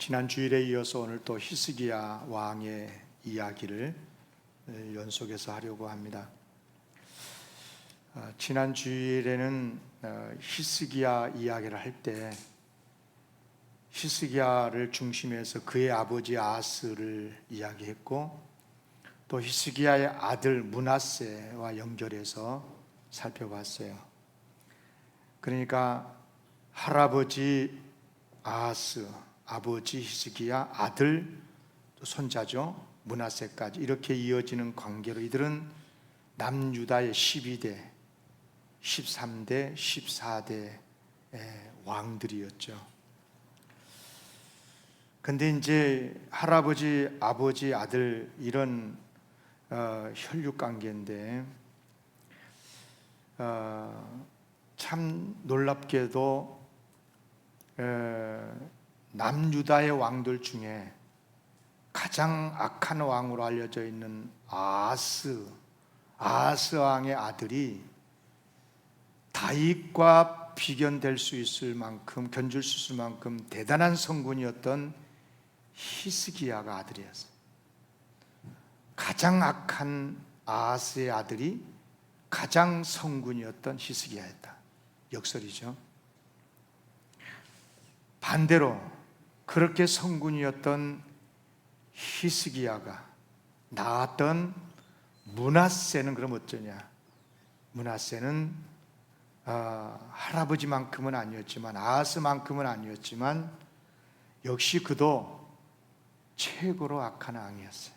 지난 주일에 이어서 오늘 또 히스기야 왕의 이야기를 연속해서 하려고 합니다. 지난 주일에는 히스기야 이야기를 할 때 히스기야를 중심해서 그의 아버지 아하스를 이야기했고, 또 히스기야의 아들 므낫세와 연결해서 살펴봤어요. 그러니까 할아버지 아하스, 아버지 히스기야, 아들, 또 손자죠, 므낫세까지 이렇게 이어지는 관계로 이들은 남유다의 12대, 13대, 14대의 왕들이었죠. 근데 이제 할아버지, 아버지, 아들 이런 혈육 관계인데 참 놀랍게도 남유다의 왕들 중에 가장 악한 왕으로 알려져 있는 아하스 왕의 아들이 다윗과 비견될 수 있을 만큼, 견줄 수 있을 만큼 대단한 성군이었던 히스기야가 아들이었어요. 가장 악한 아하스의 아들이 가장 성군이었던 히스기야였다. 역설이죠. 반대로 그렇게 성군이었던 히스기야가 낳았던 므낫세는 그럼 어쩌냐? 므낫세는 할아버지만큼은 아니었지만, 아하스만큼은 아니었지만 역시 그도 최고로 악한 왕이었어요.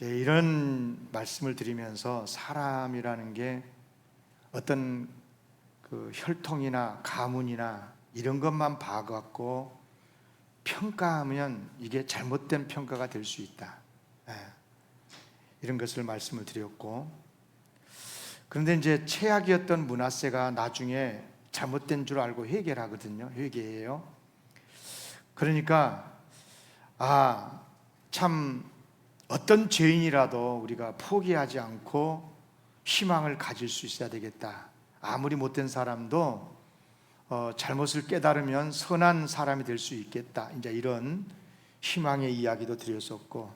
이런 말씀을 드리면서 사람이라는 게 어떤 그 혈통이나 가문이나 이런 것만 봐갖고 평가하면 이게 잘못된 평가가 될 수 있다, 이런 것을 말씀을 드렸고, 그런데 이제 최악이었던 므낫세가 나중에 잘못된 줄 알고 회개하거든요. 회개해요. 그러니까 참 어떤 죄인이라도 우리가 포기하지 않고 희망을 가질 수 있어야 되겠다. 아무리 못된 사람도 잘못을 깨달으면 선한 사람이 될 수 있겠다. 이제 이런 희망의 이야기도 드렸었고,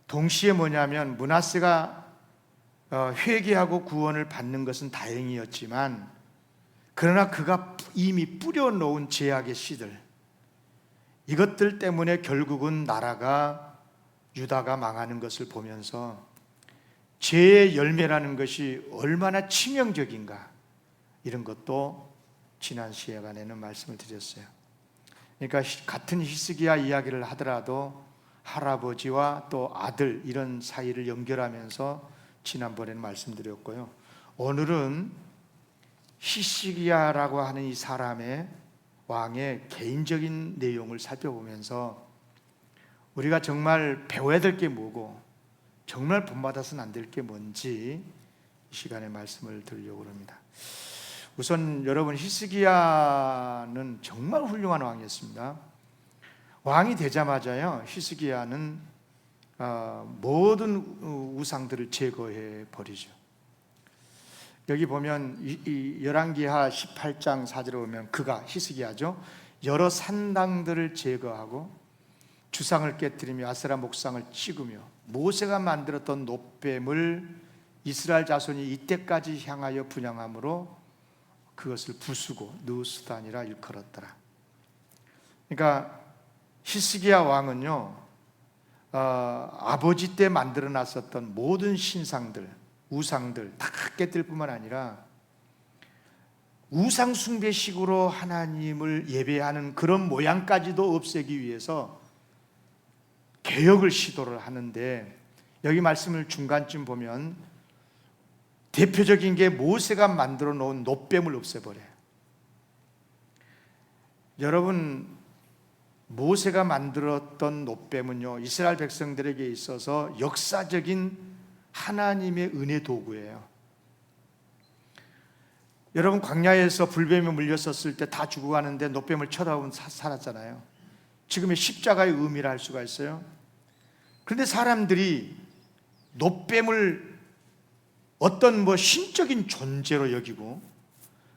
동시에 뭐냐면 므낫세가 회개하고 구원을 받는 것은 다행이었지만, 그러나 그가 이미 뿌려놓은 죄악의 씨들, 이것들 때문에 결국은 나라가, 유다가 망하는 것을 보면서 죄의 열매라는 것이 얼마나 치명적인가, 이런 것도 지난 시간에는 말씀을 드렸어요. 그러니까 같은 히스기야 이야기를 하더라도 할아버지와 또 아들 이런 사이를 연결하면서 지난번에는 말씀드렸고요. 오늘은 히스기야라고 하는 이 사람의, 왕의 개인적인 내용을 살펴보면서 우리가 정말 배워야 될 게 뭐고 정말 본받아서는 안 될 게 뭔지 이 시간에 말씀을 드리려고 합니다. 우선 여러분, 히스기야는 정말 훌륭한 왕이었습니다. 왕이 되자마자요, 히스기야는 모든 우상들을 제거해 버리죠. 여기 보면 열왕기하 18장 4절에 보면 그가, 히스기야죠, 여러 산당들을 제거하고 주상을 깨뜨리며 아세라 목상을 찍으며 모세가 만들었던 놋뱀을 이스라엘 자손이 이때까지 향하여 분향함으로 그것을 부수고 느수단이라 일컬었더라. 그러니까 히스기야 왕은요, 아버지 때 만들어놨었던 모든 신상들, 우상들 다 깨뜨릴 뿐만 아니라 우상 숭배식으로 하나님을 예배하는 그런 모양까지도 없애기 위해서 개혁을 시도를 하는데, 여기 말씀을 중간쯤 보면 대표적인 게 모세가 만들어 놓은 놋뱀을 없애버려요. 여러분, 모세가 만들었던 놋뱀은요, 이스라엘 백성들에게 있어서 역사적인 하나님의 은혜 도구예요. 여러분, 광야에서 불뱀에 물렸었을 때 다 죽어가는데 놋뱀을 쳐다보면 살았잖아요. 지금의 십자가의 의미라 할 수가 있어요. 그런데 사람들이 놋뱀을 어떤 신적인 존재로 여기고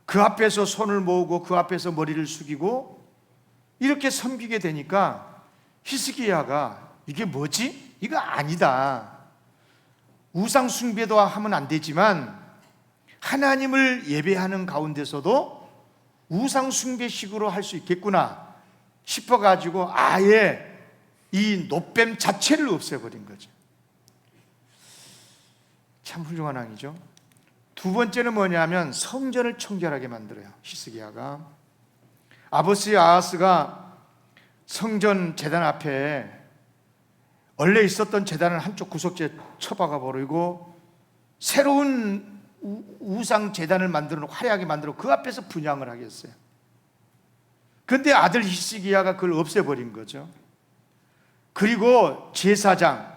그 앞에서 손을 모으고 그 앞에서 머리를 숙이고 이렇게 섬기게 되니까 히스기야가 이게 뭐지? 이거 아니다. 우상 숭배도 하면 안 되지만 하나님을 예배하는 가운데서도 우상 숭배식으로 할 수 있겠구나 싶어가지고 아예 이 노뱀 자체를 없애버린 거죠. 참 훌륭한 왕이죠. 두 번째는 뭐냐면 성전을 청결하게 만들어요. 히스기야가 아버지 아하스가 성전 제단 앞에 원래 있었던 제단을 한쪽 구석지에 쳐박아 버리고 새로운 우상 제단을 만들어 화려하게 만들어 그 앞에서 분향을 하겠어요. 그런데 아들 히스기야가 그걸 없애버린 거죠. 그리고 제사장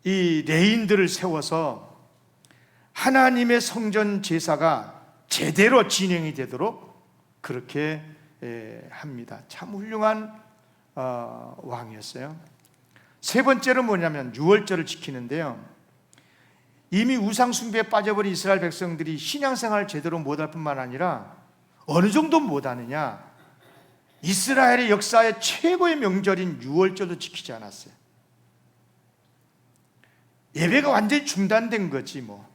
이 레인들을 세워서 하나님의 성전 제사가 제대로 진행이 되도록 그렇게 합니다. 참 훌륭한 왕이었어요. 세 번째는 뭐냐면 유월절을 지키는데요. 이미 우상 숭배에 빠져버린 이스라엘 백성들이 신앙생활을 제대로 못할 뿐만 아니라 어느 정도 못하느냐, 이스라엘의 역사의 최고의 명절인 유월절도 지키지 않았어요. 예배가 완전히 중단된 거지 뭐.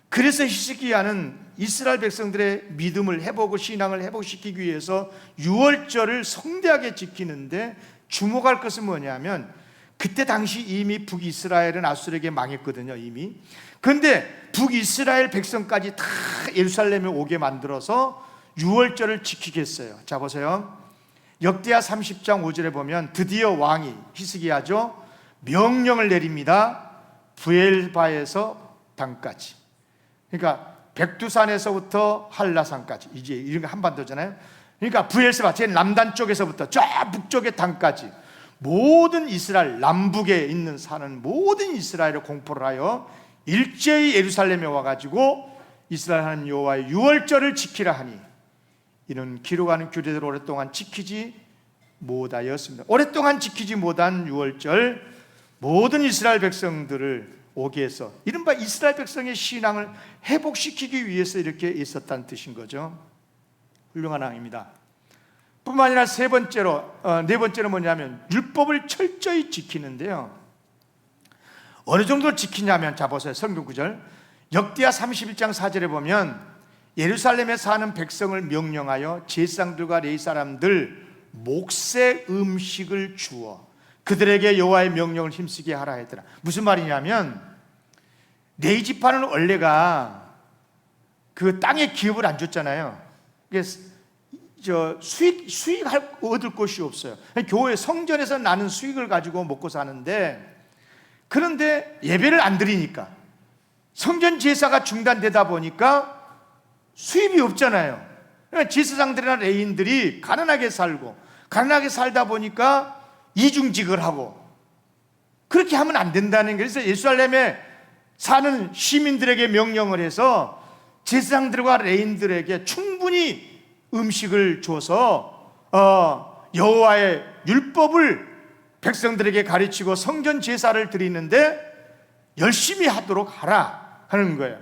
그래서 히스기야는 이스라엘 백성들의 믿음을 회복을 신앙을 회복시키기 위해서 유월절을 성대하게 지키는데 주목할 것은 뭐냐면 그때 당시 이미 북이스라엘은 아수르에게 망했거든요 이미. 그런데 북이스라엘 백성까지 다 예루살렘에 오게 만들어서 유월절을 지키겠어요. 자 보세요. 역대하 30장 5절에 보면 드디어 왕이 히스기야죠 명령을 내립니다. 부엘바에서 단까지, 그러니까 백두산에서부터 한라산까지, 이제 이런 거 한반도잖아요. 그러니까 부엘세바 제 남단 쪽에서부터 저 북쪽의 단까지 모든 이스라엘 남북에 있는 사는 모든 이스라엘을 공포를 하여 일제히 예루살렘에 와가지고 이스라엘 하나님 여호와의 유월절을 지키라 하니 이는 기록하는 규례대로 오랫동안 지키지 못하였습니다. 오랫동안 지키지 못한 유월절 모든 이스라엘 백성들을 오게 해서 이른바 이스라엘 백성의 신앙을 회복시키기 위해서 이렇게 있었다는 뜻인 거죠. 훌륭한 왕입니다. 뿐만 아니라 네 번째로 뭐냐면 율법을 철저히 지키는데요. 어느 정도 지키냐면 자 보세요. 성경 구절 역대하 31장 4절에 보면 예루살렘에 사는 백성을 명령하여 제사장들과 레위 사람들 몫의 음식을 주어 그들에게 여호와의 명령을 힘쓰게 하라 했더라. 무슨 말이냐면 레위 지파는 원래가 그 땅에 기업을 안 줬잖아요. 그래서 수익 얻을 곳이 없어요. 교회 성전에서 나는 수익을 가지고 먹고 사는데, 그런데 예배를 안 드리니까 성전 제사가 중단되다 보니까 수입이 없잖아요. 그러니까 제사장들이나 레위인들이 가난하게 살다 보니까 이중직을 하고, 그렇게 하면 안 된다는 거예요. 그래서 예루살렘에 사는 시민들에게 명령을 해서 제사장들과 레위인들에게 충분히 음식을 줘서 여호와의 율법을 백성들에게 가르치고 성전 제사를 드리는데 열심히 하도록 하라 하는 거예요.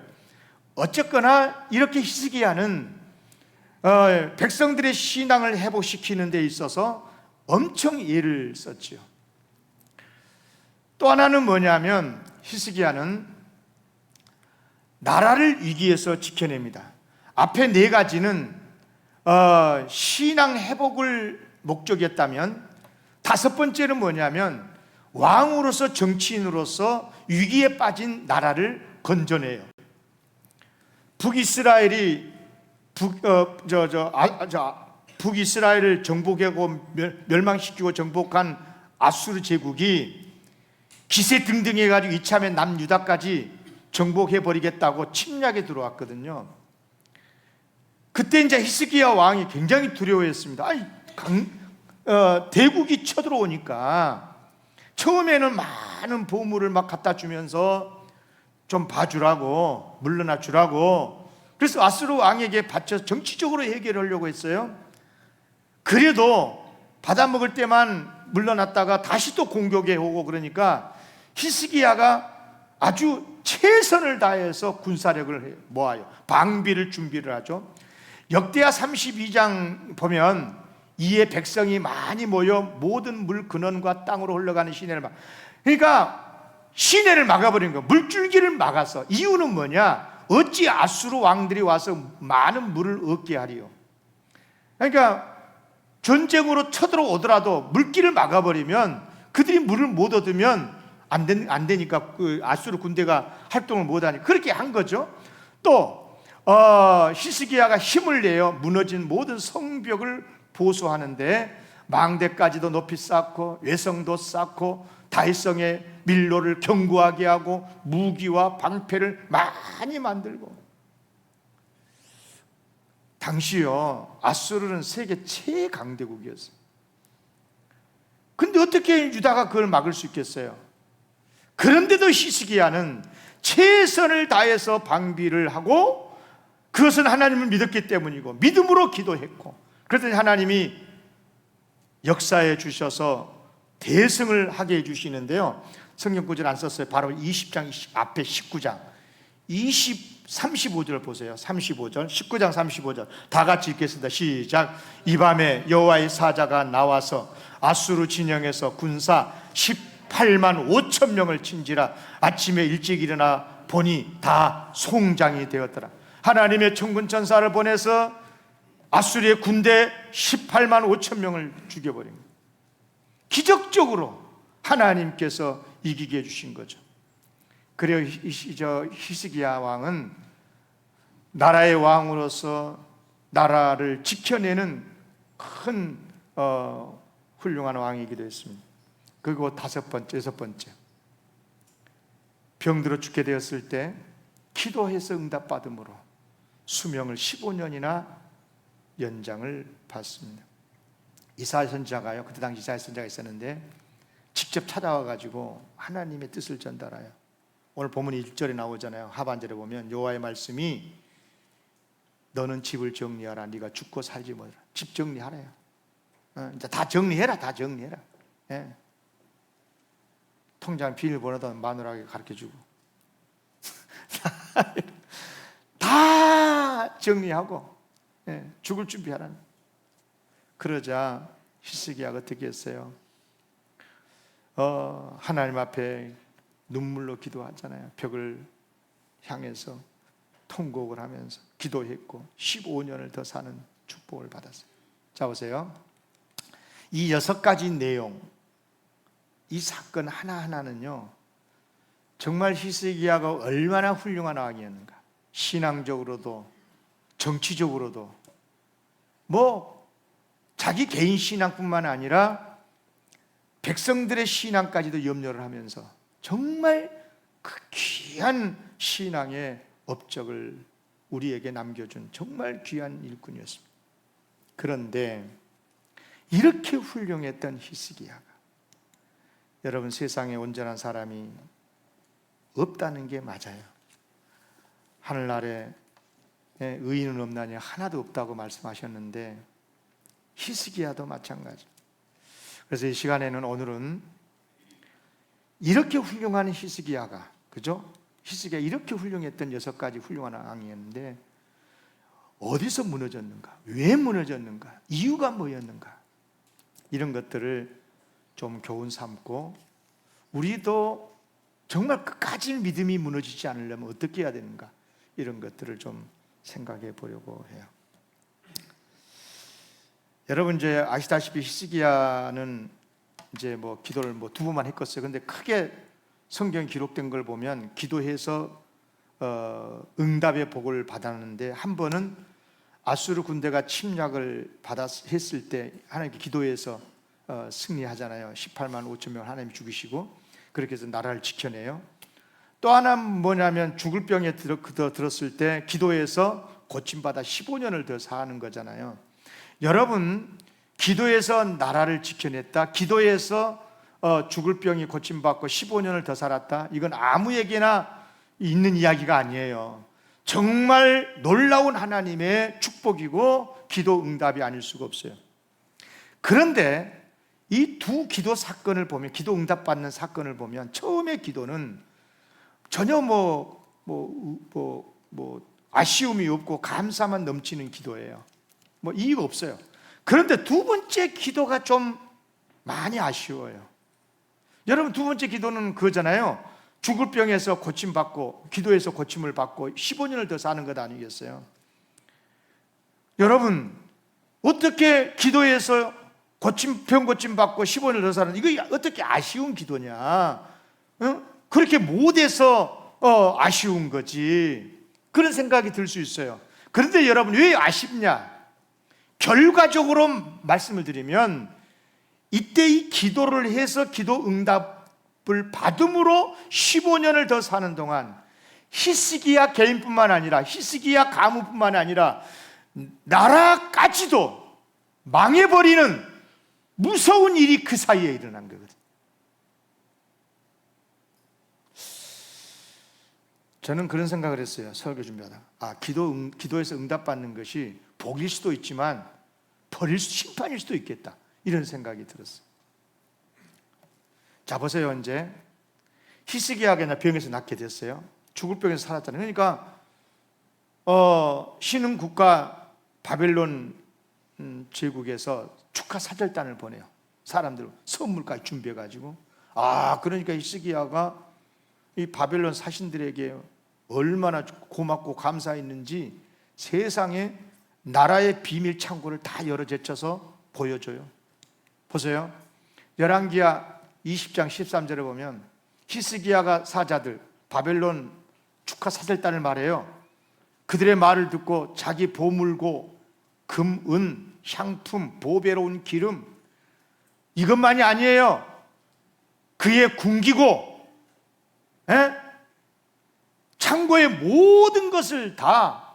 어쨌거나 이렇게 히스기야는 백성들의 신앙을 회복시키는 데 있어서 엄청 예를 썼죠. 또 하나는 뭐냐면 히스기야는 나라를 위기에서 지켜냅니다. 앞에 네 가지는 신앙 회복을 목적이었다면, 다섯 번째는 뭐냐면 왕으로서 정치인으로서 위기에 빠진 나라를 건져내요. 북이스라엘을 정복하고 멸망시키고 정복한 아수르 제국이 기세등등해가지고 이참에 남유다까지 정복해버리겠다고 침략에 들어왔거든요. 그때 이제 히스기야 왕이 굉장히 두려워했습니다. 대국이 쳐들어오니까 처음에는 많은 보물을 막 갖다 주면서 좀 봐주라고, 물러나 주라고, 그래서 아수르 왕에게 바쳐서 정치적으로 해결하려고 했어요. 그래도 받아먹을 때만 물러났다가 다시 또 공격해 오고, 그러니까 히스기야가 아주 최선을 다해서 군사력을 모아요. 방비를 준비를 하죠. 역대하 32장 보면 이에 백성이 많이 모여 모든 물 근원과 땅으로 흘러가는 시내를 그러니까 시내를 막아버린 거예요. 물줄기를 막아서. 이유는 뭐냐? 어찌 아수르 왕들이 와서 많은 물을 얻게 하리요. 그러니까 전쟁으로 쳐들어오더라도 물길을 막아버리면 그들이 물을 못 얻으면 안 되니까 그 아수르 군대가 활동을 못하니 그렇게 한 거죠. 또 히스기야가 힘을 내어 무너진 모든 성벽을 보수하는데 망대까지도 높이 쌓고 외성도 쌓고 다윗성의 밀로를 견고하게 하고 무기와 방패를 많이 만들고. 당시요 아수르는 세계 최강대국이었어요. 근데 어떻게 유다가 그걸 막을 수 있겠어요? 그런데도 히스기야는 최선을 다해서 방비를 하고 그것은 하나님을 믿었기 때문이고 믿음으로 기도했고, 그랬더니 하나님이 역사해 주셔서 대승을 하게 해주시는데요. 성경 구절 안 썼어요. 바로 20장 앞에 19장 35절 보세요. 35절 19장 35절 다 같이 읽겠습니다. 시작. 이 밤에 여호와의 사자가 나와서 아수르 진영에서 군사 18만 5천 명을 친지라. 아침에 일찍 일어나 보니 다 송장이 되었더라. 하나님의 천군 천사를 보내서 아수르의 군대 18만 5천 명을 죽여버린 거예요. 기적적으로 하나님께서 이기게 해주신 거죠. 그래요. 히스기야 왕은 나라의 왕으로서 나라를 지켜내는 큰 훌륭한 왕이기도 했습니다. 그리고 여섯 번째, 병들어 죽게 되었을 때 기도해서 응답받음으로 수명을 15년이나 연장을 받습니다. 이사야 선지자가요, 그때 당시 이사야 선지자가 있었는데 직접 찾아와가지고 하나님의 뜻을 전달해요. 오늘 본문 1절에 나오잖아요. 하반절에 보면 여호와의 말씀이 너는 집을 정리하라. 네가 죽고 살지 못하라. 집 정리하래요. 이제 다 정리해라. 다 정리해라. 예. 통장 비밀번호도 마누라에게 가르쳐주고 다 정리하고 죽을 준비하라는. 그러자 히스기야가 어떻게 했어요? 하나님 앞에 눈물로 기도하잖아요. 벽을 향해서 통곡을 하면서 기도했고 15년을 더 사는 축복을 받았어요. 자 보세요. 이 6가지 내용, 이 사건 하나하나는요 정말 히스기야가 얼마나 훌륭한 왕이었는가. 신앙적으로도 정치적으로도 뭐 자기 개인 신앙뿐만 아니라 백성들의 신앙까지도 염려를 하면서 정말 그 귀한 신앙의 업적을 우리에게 남겨준 정말 귀한 일꾼이었습니다. 그런데 이렇게 훌륭했던 히스기야가, 여러분 세상에 온전한 사람이 없다는 게 맞아요. 하늘나라에 의인은 없나니 하나도 없다고 말씀하셨는데 히스기야도 마찬가지. 그래서 이 시간에는 오늘은 이렇게 훌륭한 히스기야가, 그죠? 히스기야 이렇게 훌륭했던 6가지 훌륭한 왕이었는데 어디서 무너졌는가? 왜 무너졌는가? 이유가 뭐였는가? 이런 것들을 좀 교훈 삼고 우리도 정말 끝까지 믿음이 무너지지 않으려면 어떻게 해야 되는가? 이런 것들을 좀 생각해 보려고 해요. 여러분 이제 아시다시피 히스기야는 이제 뭐 기도를 뭐 2번만 했겠어요. 근데 크게 성경에 기록된 걸 보면 기도해서 응답의 복을 받았는데, 한 번은 아수르 군대가 침략을 했을 때 하나님께 기도해서 승리하잖아요. 18만 5천 명을 하나님이 죽이시고 그렇게 해서 나라를 지켜내요. 또 하나는 뭐냐면 죽을 병에 들었을 때 기도해서 고침받아 15년을 더 사는 거잖아요. 여러분 기도해서 나라를 지켜냈다, 기도해서 죽을 병이 고침받고 15년을 더 살았다, 이건 아무에게나 있는 이야기가 아니에요. 정말 놀라운 하나님의 축복이고 기도 응답이 아닐 수가 없어요. 그런데 이 두 기도 사건을 보면, 기도 응답받는 사건을 보면 처음에 기도는 전혀 아쉬움이 없고 감사만 넘치는 기도예요. 이유가 없어요. 그런데 두 번째 기도가 좀 많이 아쉬워요. 여러분, 두 번째 기도는 그거잖아요. 죽을 병에서 고침받고, 기도에서 고침을 받고 15년을 더 사는 것 아니겠어요? 여러분, 어떻게 기도에서 병 고침받고 15년을 더 사는, 이거 어떻게 아쉬운 기도냐? 그렇게 못해서 아쉬운 거지. 그런 생각이 들 수 있어요. 그런데 여러분, 왜 아쉽냐? 결과적으로 말씀을 드리면, 이때 이 기도를 해서 기도 응답을 받음으로 15년을 더 사는 동안 히스기야 개인뿐만 아니라, 히스기야 가문뿐만 아니라 나라까지도 망해버리는 무서운 일이 그 사이에 일어난 거거든요. 저는 그런 생각을 했어요. 설교 준비하다가 기도에서 응답받는 것이 복일 수도 있지만 심판일 수도 있겠다, 이런 생각이 들었어요. 자, 보세요. 이제 히스기야가 병에서 낫게 됐어요. 죽을 병에서 살았잖아요. 그러니까 신흥 국가 바벨론 제국에서 축하 사절단을 보내요. 사람들 선물까지 준비해가지고. 그러니까 히스기야가 이 바벨론 사신들에게 얼마나 고맙고 감사했는지 세상에 나라의 비밀 창고를 다 열어 제쳐서 보여줘요. 보세요. 열왕기하 20장 13절에 보면 히스기야가 사자들 바벨론 축하 사절단을 말해요. 그들의 말을 듣고 자기 보물고 금, 은, 향품, 보배로운 기름, 이것만이 아니에요. 그의 군기고 창고의 모든 것을 다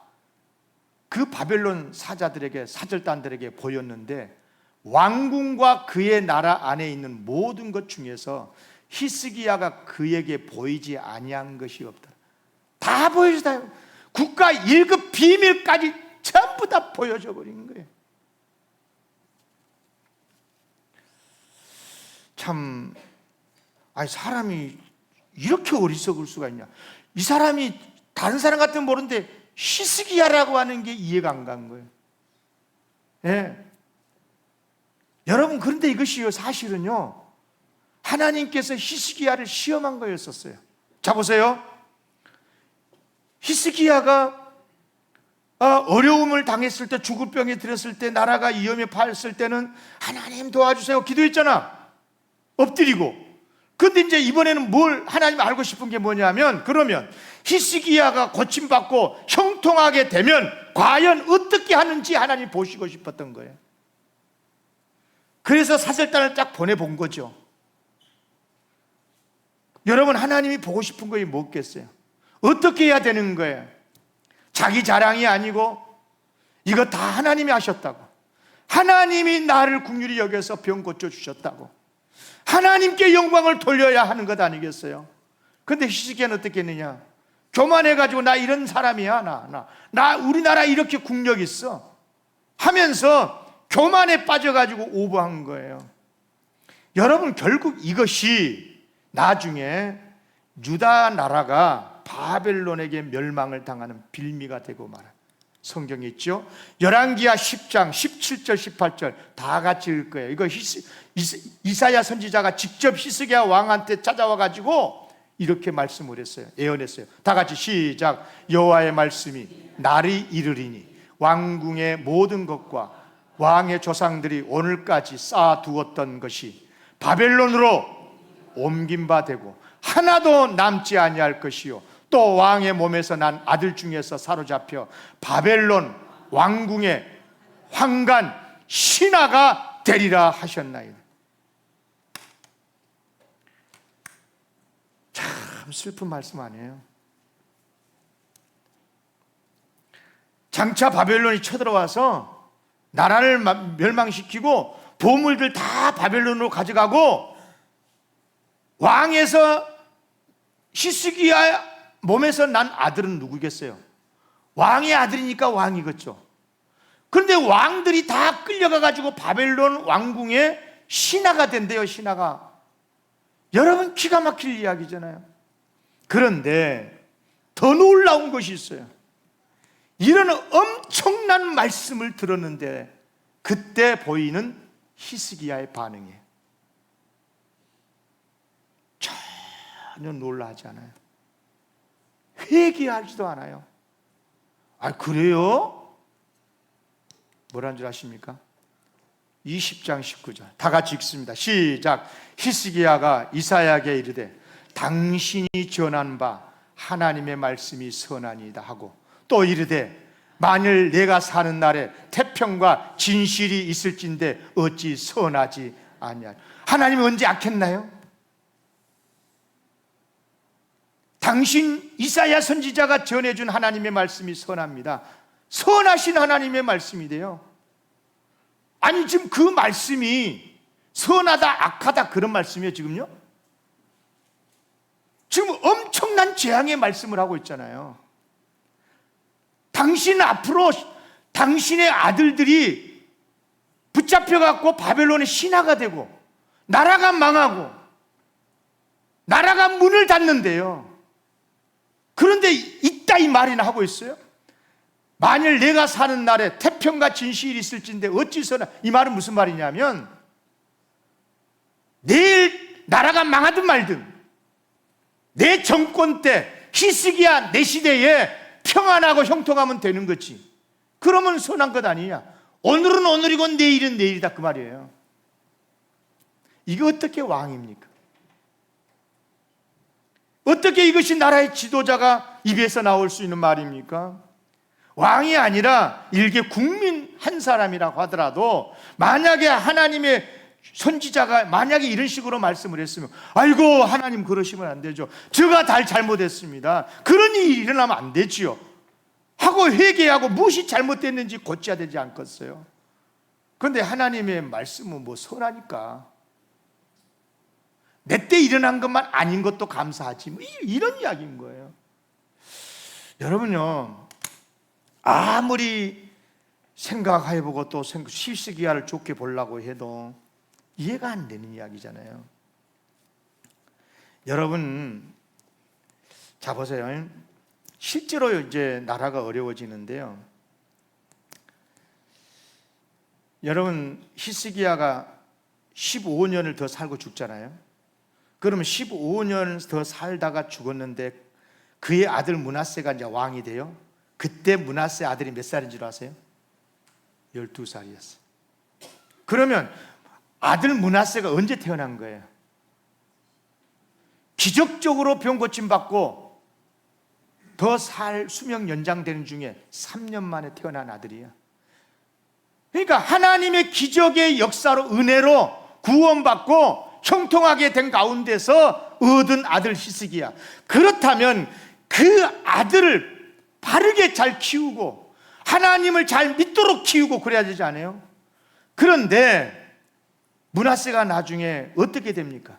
그 바벨론 사자들에게, 사절단들에게 보였는데, 왕궁과 그의 나라 안에 있는 모든 것 중에서 히스기야가 그에게 보이지 아니한 것이 없다. 다 보여주다. 국가 1급 비밀까지 전부 다 보여줘 버린 거예요. 참, 사람이 이렇게 어리석을 수가 있냐. 이 사람이 다른 사람 같으면 모르는데 히스기야라고 하는 게 이해가 안 간 거예요. 여러분, 그런데 이것이 사실은요, 하나님께서 히스기야를 시험한 거였었어요. 자, 보세요. 히스기야가 어려움을 당했을 때, 죽을 병에 들었을 때, 나라가 위험에 빠졌을 때는 하나님 도와주세요 기도했잖아. 엎드리고. 근데 이제 이번에는 뭘 하나님 알고 싶은 게 뭐냐면, 그러면 히스기야가 고침받고 형통하게 되면 과연 어떻게 하는지 하나님 보시고 싶었던 거예요. 그래서 사절단을 딱 보내본 거죠. 여러분, 하나님이 보고 싶은 거이 뭐겠어요? 어떻게 해야 되는 거예요? 자기 자랑이 아니고 이거 다 하나님이 하셨다고, 하나님이 나를 긍휼히 여겨서 병 고쳐주셨다고, 하나님께 영광을 돌려야 하는 것 아니겠어요? 근데 히스기야는 어떻게 했느냐? 교만해가지고 나 이런 사람이야, 나 우리나라 이렇게 국력 있어 하면서 교만에 빠져가지고 오버한 거예요. 여러분, 결국 이것이 나중에 유다 나라가 바벨론에게 멸망을 당하는 빌미가 되고 말아요. 성경에 있죠. 열왕기하 10장 17절 18절 다 같이 읽을 거예요. 이거 이사야 선지자가 직접 히스기야 왕한테 찾아와 가지고 이렇게 말씀을 했어요. 예언했어요. 다 같이 시작. 여호와의 말씀이 날이 이르리니 왕궁의 모든 것과 왕의 조상들이 오늘까지 쌓아두었던 것이 바벨론으로 옮긴 바 되고 하나도 남지 아니할 것이요, 또 왕의 몸에서 난 아들 중에서 사로잡혀 바벨론 왕궁의 황관 신하가 되리라 하셨나이다. 참 슬픈 말씀 아니에요? 장차 바벨론이 쳐들어와서 나라를 멸망시키고 보물들 다 바벨론으로 가져가고, 왕에서 히스기야 몸에서 난 아들은 누구겠어요? 왕의 아들이니까 왕이겠죠. 그런데 왕들이 다 끌려가가지고 바벨론 왕궁의 신하가 된대요. 신하가. 여러분, 기가 막힐 이야기잖아요. 그런데 더 놀라운 것이 있어요. 이런 엄청난 말씀을 들었는데 그때 보이는 히스기야의 반응이에요. 전혀 놀라지 않아요. 회개하지도 않아요. 아, 그래요? 뭐라는 줄 아십니까? 20장 19절 다 같이 읽습니다. 시작. 히스기야가 이사야에게 이르되 당신이 전한 바 하나님의 말씀이 선하니이다 하고 또 이르되 만일 내가 사는 날에 태평과 진실이 있을진데 어찌 선하지 아니하리. 하나님이 언제 악했나요? 당신 이사야 선지자가 전해준 하나님의 말씀이 선합니다. 선하신 하나님의 말씀이래요. 아니 지금 그 말씀이 선하다 악하다 그런 말씀이에요 지금요? 지금 엄청난 재앙의 말씀을 하고 있잖아요. 당신 앞으로 당신의 아들들이 붙잡혀갖고 바벨론의 신하가 되고 나라가 망하고 나라가 문을 닫는데요. 그런데 이따 이 말이나 하고 있어요. 만일 내가 사는 날에 태평과 진실이 있을진데 어찌서나. 이 말은 무슨 말이냐면 내일 나라가 망하든 말든 내 정권 때 히스기야 내 시대에 평안하고 형통하면 되는 거지. 그러면 선한 것 아니냐. 오늘은 오늘이고 내일은 내일이다 그 말이에요. 이게 어떻게 왕입니까? 어떻게 이것이 나라의 지도자가 입에서 나올 수 있는 말입니까? 왕이 아니라 일개 국민 한 사람이라고 하더라도 만약에 하나님의 선지자가 만약에 이런 식으로 말씀을 했으면 아이고 하나님 그러시면 안 되죠. 제가 다 잘못했습니다. 그런 일이 일어나면 안 되지요 하고 회개하고 무엇이 잘못됐는지 고쳐야 되지 않겠어요? 그런데 하나님의 말씀은 뭐 선하니까 내 때 일어난 것만 아닌 것도 감사하지 뭐 이런 이야기인 거예요. 여러분요 아무리 생각해보고 또 히스기야를 좋게 보려고 해도 이해가 안 되는 이야기잖아요. 여러분 자 보세요. 실제로 이제 나라가 어려워지는데요. 여러분 히스기야가 15년을 더 살고 죽잖아요. 그러면 15년 더 살다가 죽었는데 그의 아들 므낫세가 이제 왕이 돼요. 그때 므낫세 아들이 몇 살인 줄 아세요? 12살이었어요. 그러면 아들 므낫세가 언제 태어난 거예요? 기적적으로 병 고침 받고 더 살 수명 연장되는 중에 3년 만에 태어난 아들이에요. 그러니까 하나님의 기적의 역사로 은혜로 구원받고 형통하게 된 가운데서 얻은 아들 히스기야. 그렇다면 그 아들을 바르게 잘 키우고 하나님을 잘 믿도록 키우고 그래야 되지 않아요? 그런데 므낫세가 나중에 어떻게 됩니까?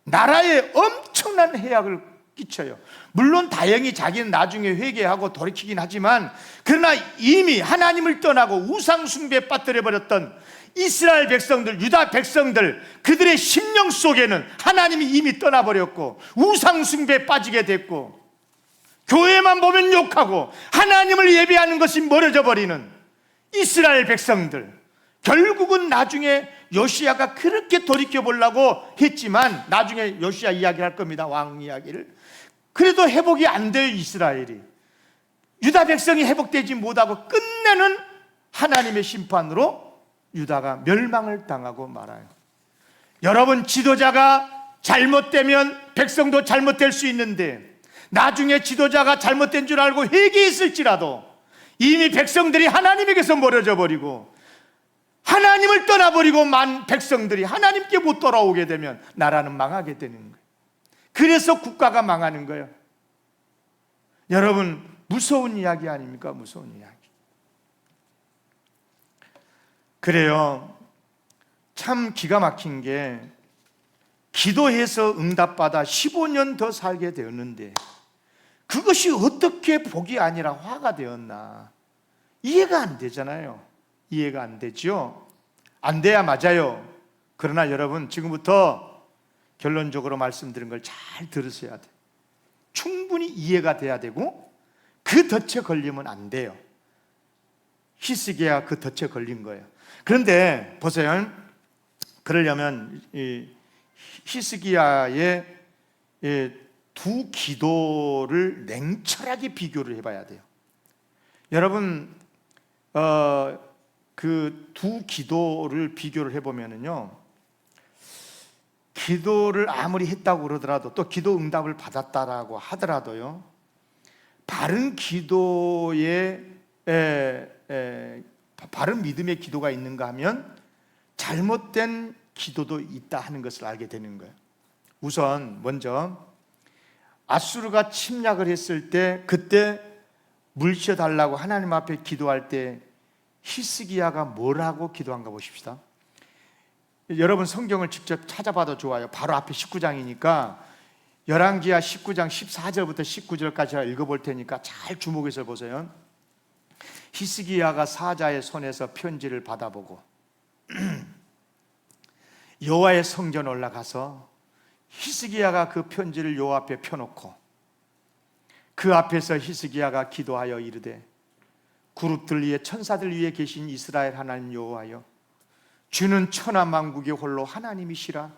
나라에 엄청난 해악을 끼쳐요. 물론 다행히 자기는 나중에 회개하고 돌이키긴 하지만 그러나 이미 하나님을 떠나고 우상 숭배에 빠뜨려버렸던 이스라엘 백성들, 유다 백성들, 그들의 심령 속에는 하나님이 이미 떠나버렸고 우상 숭배에 빠지게 됐고 교회만 보면 욕하고 하나님을 예배하는 것이 멀어져 버리는 이스라엘 백성들. 결국은 나중에 요시야가 그렇게 돌이켜보려고 했지만 나중에 요시야 이야기를 할 겁니다. 왕 이야기를. 그래도 회복이 안 돼요. 이스라엘이 유다 백성이 회복되지 못하고 끝내는 하나님의 심판으로 유다가 멸망을 당하고 말아요. 여러분 지도자가 잘못되면 백성도 잘못될 수 있는데 나중에 지도자가 잘못된 줄 알고 회개했을지라도 이미 백성들이 하나님에게서 멀어져 버리고 하나님을 떠나버리고 만 백성들이 하나님께 못 돌아오게 되면 나라는 망하게 되는 거예요. 그래서 국가가 망하는 거예요. 여러분 무서운 이야기 아닙니까? 무서운 이야기. 그래요. 참 기가 막힌 게 기도해서 응답받아 15년 더 살게 되었는데 그것이 어떻게 복이 아니라 화가 되었나 이해가 안 되잖아요. 이해가 안 되죠. 안 돼야 맞아요. 그러나 여러분 지금부터 결론적으로 말씀드린 걸 잘 들으셔야 돼요. 충분히 이해가 돼야 되고 그 덫에 걸리면 안 돼요. 히스기야가 그 덫에 걸린 거예요. 그런데 보세요. 그러려면 이 히스기야의 두 기도를 냉철하게 비교를 해봐야 돼요. 여러분, 그 두 기도를 비교를 해보면은요, 기도를 아무리 했다고 그러더라도, 또 기도 응답을 받았다라고 하더라도요, 바른 기도에 바른 믿음의 기도가 있는가 하면 잘못된 기도도 있다 하는 것을 알게 되는 거예요. 우선 먼저 아수르가 침략을 했을 때, 그때 물려달라고 하나님 앞에 기도할 때 히스기야가 뭐라고 기도한가 보십시다. 여러분 성경을 직접 찾아봐도 좋아요. 바로 앞에 19장이니까 열왕기하 19장 14절부터 19절까지 읽어볼 테니까 잘 주목해서 보세요. 히스기야가 사자의 손에서 편지를 받아보고 여호와의 성전 올라가서 히스기야가 그 편지를 여호와 앞에 펴놓고 그 앞에서 히스기야가 기도하여 이르되 그룹들 위에 천사들 위에 계신 이스라엘 하나님 여호와여, 주는 천하만국의 홀로 하나님이시라.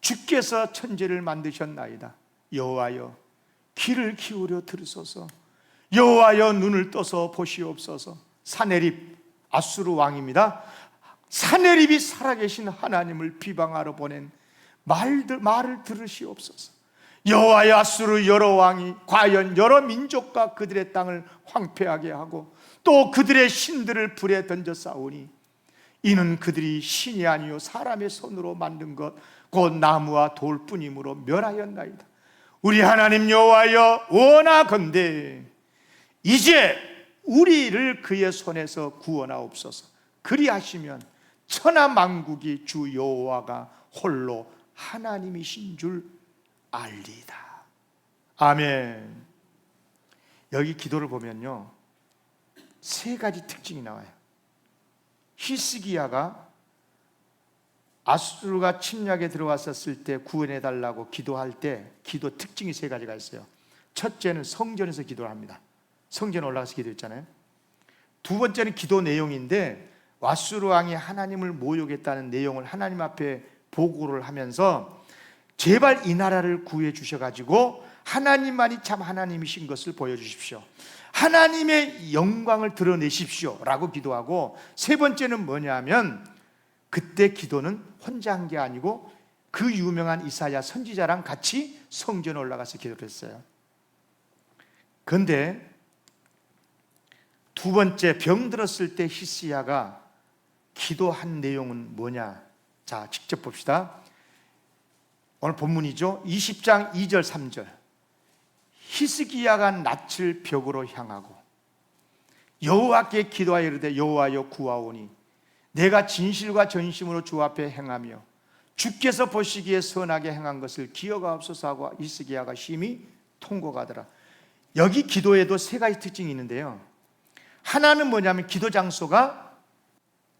주께서 천지를 만드셨나이다. 여호와여, 귀를 기울여 들으소서. 여호와여, 눈을 떠서 보시옵소서. 사네립, 아수르 왕입니다. 사네립이 살아계신 하나님을 비방하러 보낸 말을 들으시옵소서. 여호와여, 아수르 여러 왕이 과연 여러 민족과 그들의 땅을 황폐하게 하고 또 그들의 신들을 불에 던져 싸우니 이는 그들이 신이 아니요 사람의 손으로 만든 것 곧 나무와 돌뿐이므로 멸하였나이다. 우리 하나님 여호와여, 원하건대 이제 우리를 그의 손에서 구원하옵소서. 그리하시면 천하만국이 주 여호와가 홀로 하나님이신 줄 알리다. 아멘. 여기 기도를 보면요, 세 가지 특징이 나와요. 히스기야가 아수르가 침략에 들어왔었을 때 구원해달라고 기도할 때 기도 특징이 세 가지가 있어요. 첫째는 성전에서 기도를 합니다. 성전에 올라가서 기도했잖아요. 두 번째는 기도 내용인데 아수르 왕이 하나님을 모욕했다는 내용을 하나님 앞에 보고를 하면서 제발 이 나라를 구해 주셔가지고 하나님만이 참 하나님이신 것을 보여주십시오, 하나님의 영광을 드러내십시오 라고 기도하고, 세 번째는 뭐냐면 그때 기도는 혼자 한 게 아니고 그 유명한 이사야 선지자랑 같이 성전에 올라가서 기도를 했어요. 그런데 두 번째, 병 들었을 때 히스기야가 기도한 내용은 뭐냐? 자, 직접 봅시다. 오늘 본문이죠. 20장 2절 3절. 히스기야가 낯을 벽으로 향하고 여호와께 기도하여 이르되 여호와여 구하오니 내가 진실과 전심으로 주 앞에 행하며 주께서 보시기에 선하게 행한 것을 기억하옵소서 하고 히스기야가 심히 통곡하더라. 여기 기도에도 세 가지 특징이 있는데요, 하나는 뭐냐면 기도 장소가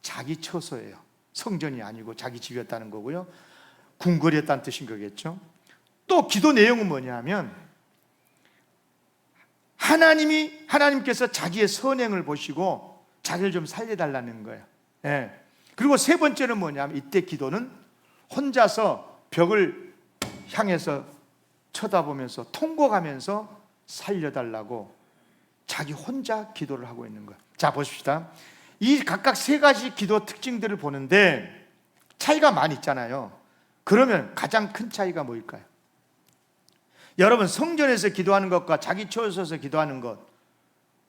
자기 처소예요. 성전이 아니고 자기 집이었다는 거고요, 궁궐이었다는 뜻인 거겠죠. 또 기도 내용은 뭐냐면 하나님께서 자기의 선행을 보시고 자기를 좀 살려달라는 거예요. 예. 그리고 세 번째는 뭐냐면 이때 기도는 혼자서 벽을 향해서 쳐다보면서 통곡하면서 살려달라고 자기 혼자 기도를 하고 있는 거예요. 자, 보십시다. 이 각각 세 가지 기도 특징들을 보는데 차이가 많이 있잖아요. 그러면 가장 큰 차이가 뭐일까요? 여러분, 성전에서 기도하는 것과 자기 처소에서 기도하는 것,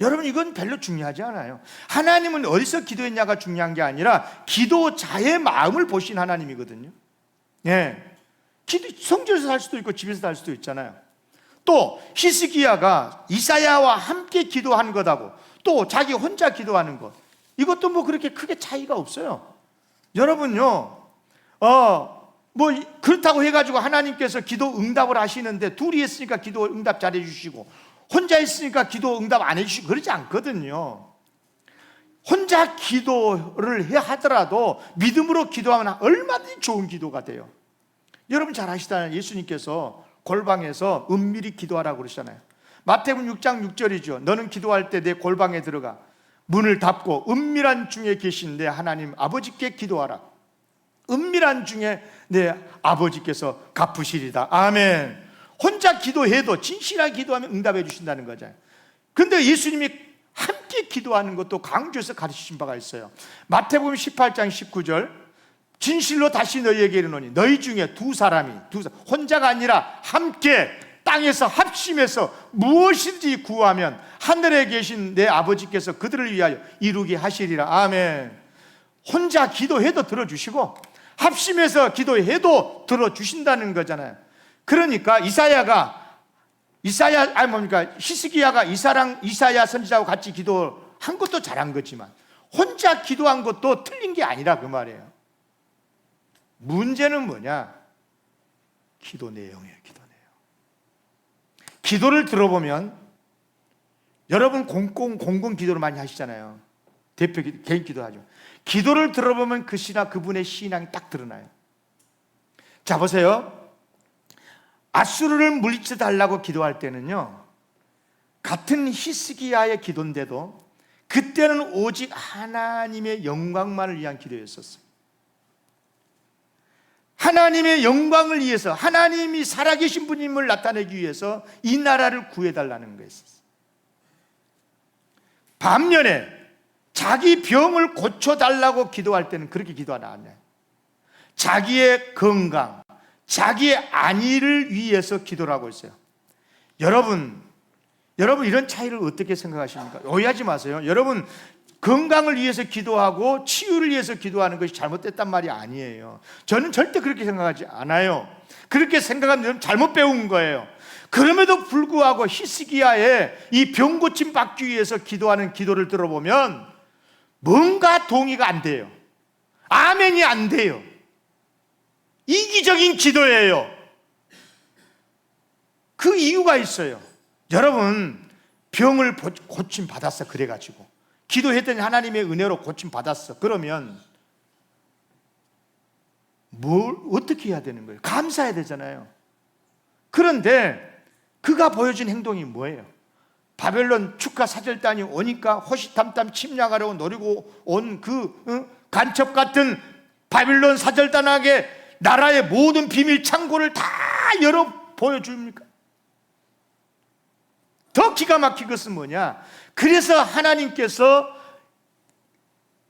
여러분 이건 별로 중요하지 않아요. 하나님은 어디서 기도했냐가 중요한 게 아니라 기도자의 마음을 보신 하나님이거든요. 예. 성전에서 할 수도 있고 집에서 할 수도 있잖아요. 또 히스기야가 이사야와 함께 기도하는 것하고 또 자기 혼자 기도하는 것, 이것도 뭐 그렇게 크게 차이가 없어요. 여러분요, 뭐 그렇다고 해가지고 하나님께서 기도 응답을 하시는데 둘이 했으니까 기도 응답 잘해 주시고 혼자 했으니까 기도 응답 안 해주시고 그러지 않거든요. 혼자 기도를 해 하더라도 믿음으로 기도하면 얼마든지 좋은 기도가 돼요. 여러분 잘 아시잖아요. 예수님께서 골방에서 은밀히 기도하라고 그러잖아요. 마태복음 6장 6절이죠. 너는 기도할 때 내 골방에 들어가 문을 닫고 은밀한 중에 계신 내 하나님 아버지께 기도하라. 은밀한 중에 내 아버지께서 갚으시리다. 아멘. 혼자 기도해도 진실하게 기도하면 응답해 주신다는 거잖아요. 그런데 예수님이 함께 기도하는 것도 강조해서 가르치신 바가 있어요. 마태복음 18장 19절, 진실로 다시 너희에게 이르노니 너희 중에 두 사람이 혼자가 아니라 함께 땅에서 합심해서 무엇이든지 구하면 하늘에 계신 내 아버지께서 그들을 위하여 이루게 하시리라. 아멘. 혼자 기도해도 들어주시고 합심해서 기도해도 들어주신다는 거잖아요. 그러니까 히스기야가 이사야 선지자와 같이 기도한 것도 잘한 거지만 혼자 기도한 것도 틀린 게 아니라 그 말이에요. 문제는 뭐냐? 기도 내용이에요. 기도 내용. 기도를 들어보면 여러분 공공 기도를 많이 하시잖아요. 대표 개인 기도하죠. 기도를 들어보면 그분의 신앙이 딱 드러나요. 자, 보세요. 아수르를 물리쳐 달라고 기도할 때는요, 같은 히스기야의 기도인데도 그때는 오직 하나님의 영광만을 위한 기도였었어요. 하나님의 영광을 위해서, 하나님이 살아계신 분임을 나타내기 위해서 이 나라를 구해달라는 거였어요. 반면에 자기 병을 고쳐달라고 기도할 때는 그렇게 기도가 나왔네요. 자기의 건강, 자기의 안위를 위해서 기도를 하고 있어요. 여러분 이런 차이를 어떻게 생각하십니까? 오해하지 마세요. 여러분, 건강을 위해서 기도하고 치유를 위해서 기도하는 것이 잘못됐단 말이 아니에요. 저는 절대 그렇게 생각하지 않아요. 그렇게 생각하면 여러분 잘못 배운 거예요. 그럼에도 불구하고 히스기야의 이 병 고침 받기 위해서 기도하는 기도를 들어보면 뭔가 동의가 안 돼요. 아멘이 안 돼요. 이기적인 기도예요. 그 이유가 있어요. 여러분, 병을 고침 받았어. 그래가지고 기도했더니 하나님의 은혜로 고침 받았어. 그러면 뭘 어떻게 해야 되는 거예요? 감사해야 되잖아요. 그런데 그가 보여준 행동이 뭐예요? 바벨론 축하 사절단이 오니까 호시탐탐 침략하려고 노리고 온 간첩 같은 바벨론 사절단에게 나라의 모든 비밀 창고를 다 열어 보여줍니까? 더 기가 막힌 것은 뭐냐? 그래서 하나님께서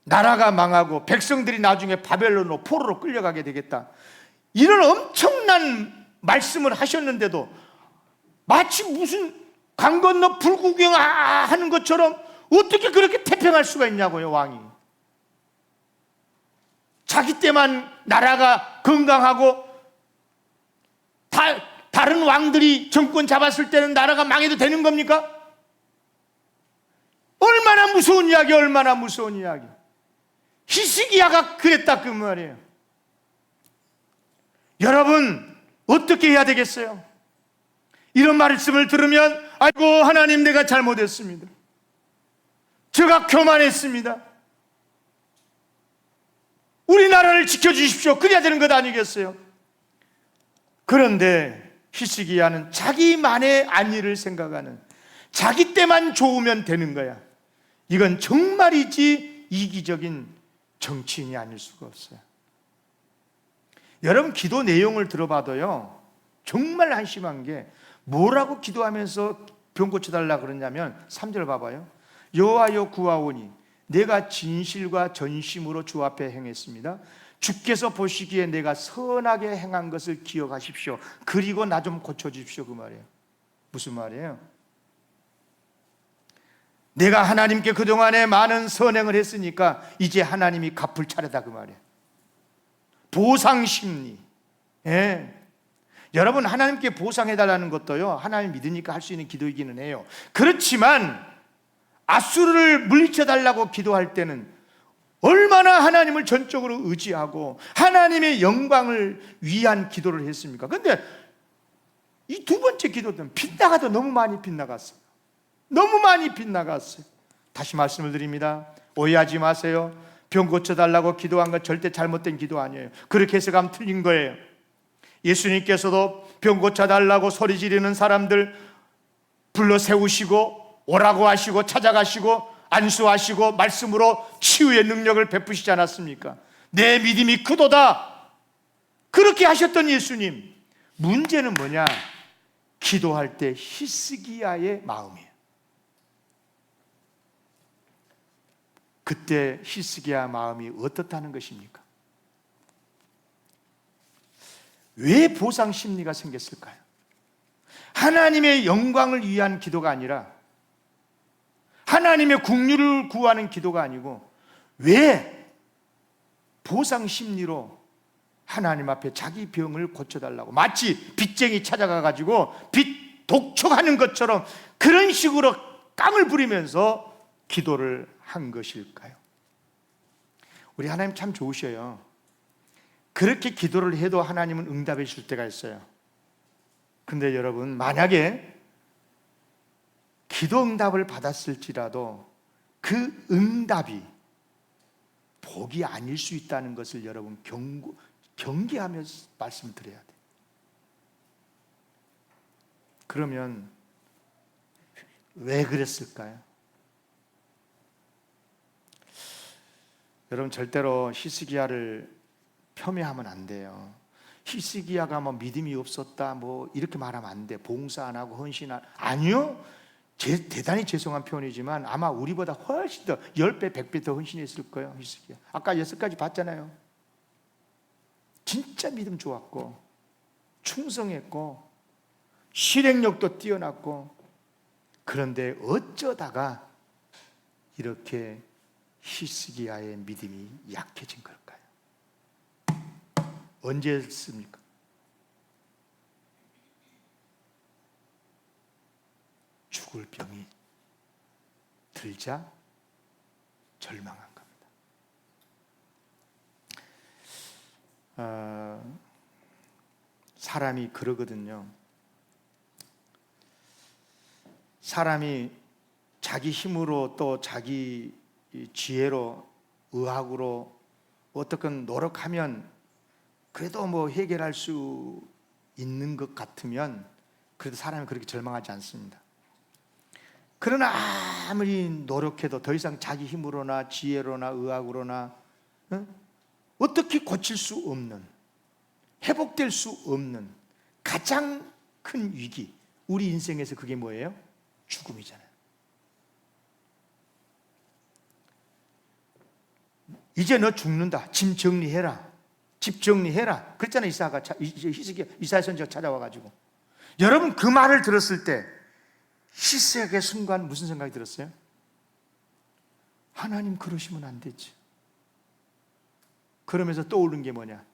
나라가 망하고 백성들이 나중에 바벨론으로 포로로 끌려가게 되겠다, 이런 엄청난 말씀을 하셨는데도 마치 무슨 강 건너 불구경하는 것처럼 어떻게 그렇게 태평할 수가 있냐고요. 왕이 자기 때만 나라가 건강하고 다른 왕들이 정권 잡았을 때는 나라가 망해도 되는 겁니까? 얼마나 무서운 이야기, 얼마나 무서운 이야기. 히스기야가 그랬다 그 말이에요. 여러분, 어떻게 해야 되겠어요? 이런 말씀을 들으면 아이고 하나님, 내가 잘못했습니다. 제가 교만했습니다. 우리나라를 지켜주십시오. 그래야 되는 것 아니겠어요? 그런데 히스기야는 자기만의 안위를 생각하는, 자기 때만 좋으면 되는 거야. 이건 정말이지 이기적인 정치인이 아닐 수가 없어요. 여러분, 기도 내용을 들어봐도요, 정말 한심한 게 뭐라고 기도하면서 병 고쳐달라 그러냐면 3절 봐봐요. 여호와여 구하오니 내가 진실과 전심으로 주 앞에 행했습니다. 주께서 보시기에 내가 선하게 행한 것을 기억하십시오. 그리고 나 좀 고쳐주십시오. 그 말이에요. 무슨 말이에요? 내가 하나님께 그동안에 많은 선행을 했으니까 이제 하나님이 갚을 차례다 그 말이에요. 보상심리. 예. 여러분, 하나님께 보상해달라는 것도요, 하나님 믿으니까 할 수 있는 기도이기는 해요. 그렇지만 아수르를 물리쳐달라고 기도할 때는 얼마나 하나님을 전적으로 의지하고 하나님의 영광을 위한 기도를 했습니까? 그런데 이 두 번째 기도는 빗나가도 너무 많이 빗나갔어요. 너무 많이 빗나갔어요. 다시 말씀을 드립니다. 오해하지 마세요. 병 고쳐달라고 기도한 건 절대 잘못된 기도 아니에요. 그렇게 해석하면 틀린 거예요. 예수님께서도 병 고쳐달라고 소리 지르는 사람들 불러 세우시고 오라고 하시고 찾아가시고 안수하시고 말씀으로 치유의 능력을 베푸시지 않았습니까? 내 믿음이 크도다, 그렇게 하셨던 예수님. 문제는 뭐냐? 기도할 때 히스기야의 마음이에요. 그때 히스기야 마음이 어떻다는 것입니까? 왜 보상 심리가 생겼을까요? 하나님의 영광을 위한 기도가 아니라, 하나님의 국률을 구하는 기도가 아니고, 왜 보상 심리로 하나님 앞에 자기 병을 고쳐달라고, 마치 빚쟁이 찾아가 가지고 빚 독촉하는 것처럼 그런 식으로 깡을 부리면서 기도를 한 것일까요? 우리 하나님 참 좋으셔요. 그렇게 기도를 해도 하나님은 응답해 주실 때가 있어요. 근데 여러분, 만약에 기도 응답을 받았을지라도 그 응답이 복이 아닐 수 있다는 것을 여러분 경계하면서 말씀을 드려야 돼요. 그러면 왜 그랬을까요? 여러분, 절대로 히스기야를 폄훼하면 안 돼요. 히스기야가 뭐 믿음이 없었다 뭐 이렇게 말하면 안 돼. 봉사 안 하고 헌신 안, 아니요. 대단히 죄송한 표현이지만 아마 우리보다 훨씬 더 10배, 100배 더 헌신했을 거예요, 히스기야. 아까 6가지 봤잖아요. 진짜 믿음 좋았고 충성했고 실행력도 뛰어났고, 그런데 어쩌다가 이렇게 히스기야의 믿음이 약해진 걸까요? 언제였습니까? 죽을 병이 들자 절망한 겁니다. 사람이 그러거든요. 사람이 자기 힘으로 또 자기 지혜로 의학으로 어떻게 노력하면 그래도 뭐 해결할 수 있는 것 같으면 그래도 사람이 그렇게 절망하지 않습니다. 그러나 아무리 노력해도 더 이상 자기 힘으로나 지혜로나 의학으로나 어떻게 고칠 수 없는, 회복될 수 없는 가장 큰 위기, 우리 인생에서 그게 뭐예요? 죽음이잖아요. 이제 너 죽는다. 짐 정리해라. 집 정리해라. 그랬잖아요. 이사야 선지가 찾아와가지고. 여러분, 그 말을 들었을 때 히스기야의 순간 무슨 생각이 들었어요? 하나님 그러시면 안 되지. 그러면서 떠오른 게 뭐냐?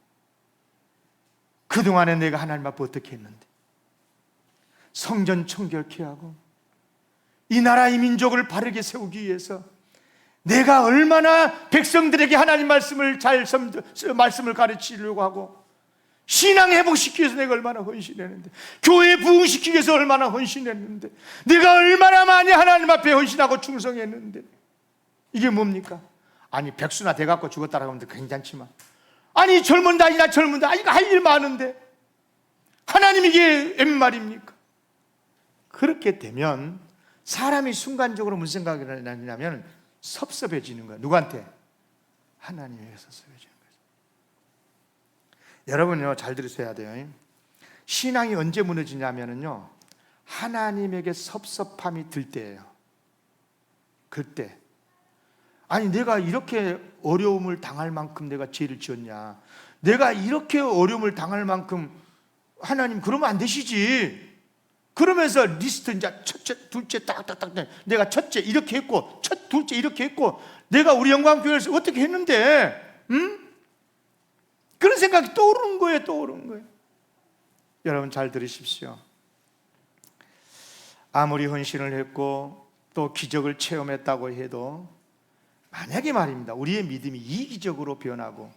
그동안에 내가 하나님 앞에 어떻게 했는데, 성전 청결케 하고 이 나라 이 민족을 바르게 세우기 위해서 내가 얼마나 백성들에게 하나님 말씀을 말씀을 가르치려고 하고, 신앙 회복시키기 위해서 내가 얼마나 헌신했는데, 교회 부흥시키기 위해서 얼마나 헌신했는데, 내가 얼마나 많이 하나님 앞에 헌신하고 충성했는데, 이게 뭡니까? 아니, 백수나 돼갖고 죽었다라고 하면 괜찮지만, 아니 젊은다, 이나 젊은다, 이거 할 일 많은데 하나님 이게 웬 말입니까? 그렇게 되면 사람이 순간적으로 무슨 생각이 나냐면 섭섭해지는 거예요. 누구한테? 하나님에게 섭섭해지는 거예요. 여러분요, 잘 들으셔야 돼요. 신앙이 언제 무너지냐면요, 하나님에게 섭섭함이 들 때예요. 그때, 아니 내가 이렇게 어려움을 당할 만큼 내가 죄를 지었냐, 내가 이렇게 어려움을 당할 만큼 하나님 그러면 안 되시지. 그러면서 리스트 이제 첫째, 둘째 딱딱딱, 내가 첫째 이렇게 했고 둘째 이렇게 했고 내가 우리 영광교회에서 어떻게 했는데, 그런 생각이 떠오르는 거예요. 여러분 잘 들으십시오. 아무리 헌신을 했고 또 기적을 체험했다고 해도, 만약에 말입니다, 우리의 믿음이 이기적으로 변하고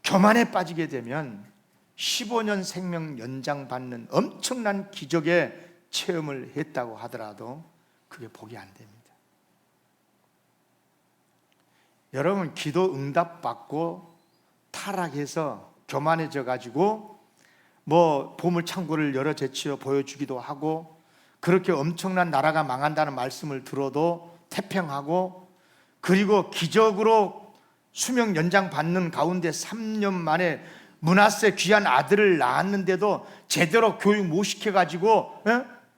교만에 빠지게 되면 15년 생명 연장받는 엄청난 기적의 체험을 했다고 하더라도 그게 복이 안 됩니다. 여러분, 기도 응답받고 타락해서 교만해져 가지고 뭐 보물 창고를 여러 제치어 보여주기도 하고, 그렇게 엄청난 나라가 망한다는 말씀을 들어도 태평하고, 그리고 기적으로 수명 연장 받는 가운데 3년 만에 므낫세 귀한 아들을 낳았는데도 제대로 교육 못 시켜가지고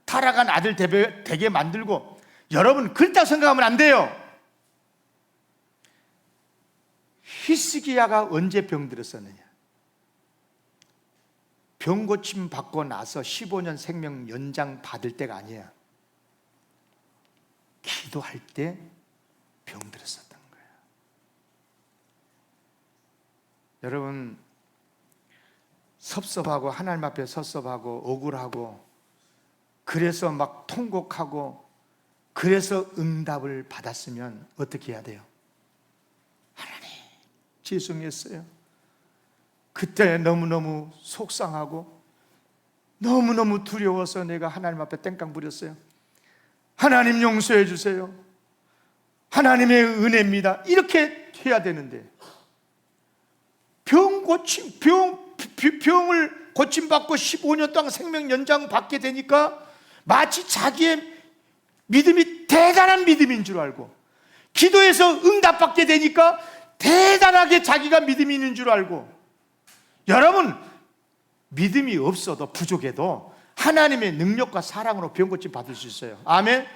타락한 아들 되게 만들고. 여러분, 그렇다고 생각하면 안 돼요. 히스기야가 언제 병들었었느냐? 병 고침 받고 나서 15년 생명 연장 받을 때가 아니야. 기도할 때 병들었었던 거예요. 여러분, 섭섭하고 하나님 앞에 섭섭하고 억울하고, 그래서 막 통곡하고, 그래서 응답을 받았으면 어떻게 해야 돼요? 하나님, 죄송했어요. 그때 너무너무 속상하고 너무너무 두려워서 내가 하나님 앞에 땡깡 부렸어요. 하나님 용서해 주세요. 하나님의 은혜입니다. 이렇게 해야 되는데, 병을 고침받고 15년 동안 생명 연장 받게 되니까 마치 자기의 믿음이 대단한 믿음인 줄 알고, 기도해서 응답받게 되니까 대단하게 자기가 믿음이 있는 줄 알고. 여러분, 믿음이 없어도 부족해도 하나님의 능력과 사랑으로 병고침 받을 수 있어요. 아멘.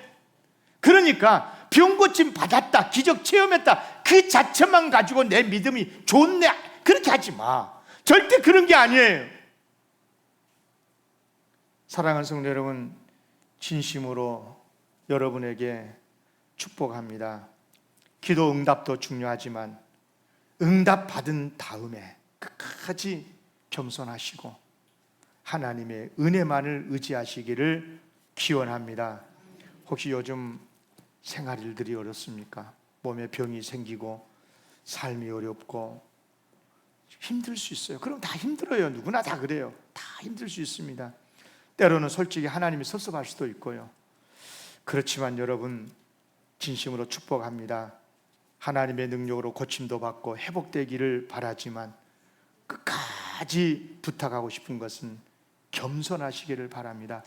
그러니까 병고침 받았다, 기적 체험했다, 그 자체만 가지고 내 믿음이 좋네, 그렇게 하지 마. 절대 그런 게 아니에요. 사랑하는 성도 여러분, 진심으로 여러분에게 축복합니다. 기도 응답도 중요하지만 응답 받은 다음에 끝까지 겸손하시고 하나님의 은혜만을 의지하시기를 기원합니다. 혹시 요즘 생활일들이 어렵습니까? 몸에 병이 생기고 삶이 어렵고 힘들 수 있어요. 그럼 다 힘들어요. 누구나 다 그래요. 다 힘들 수 있습니다. 때로는 솔직히 하나님이 섭섭할 수도 있고요. 그렇지만 여러분, 진심으로 축복합니다. 하나님의 능력으로 고침도 받고 회복되기를 바라지만 끝까지 부탁하고 싶은 것은 겸손하시기를 바랍니다.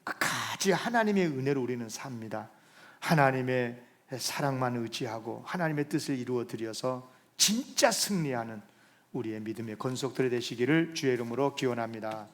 끝까지 하나님의 은혜로 우리는 삽니다. 하나님의 사랑만 의지하고 하나님의 뜻을 이루어 드려서 진짜 승리하는 우리의 믿음의 건속들이 되시기를 주의 이름으로 기원합니다.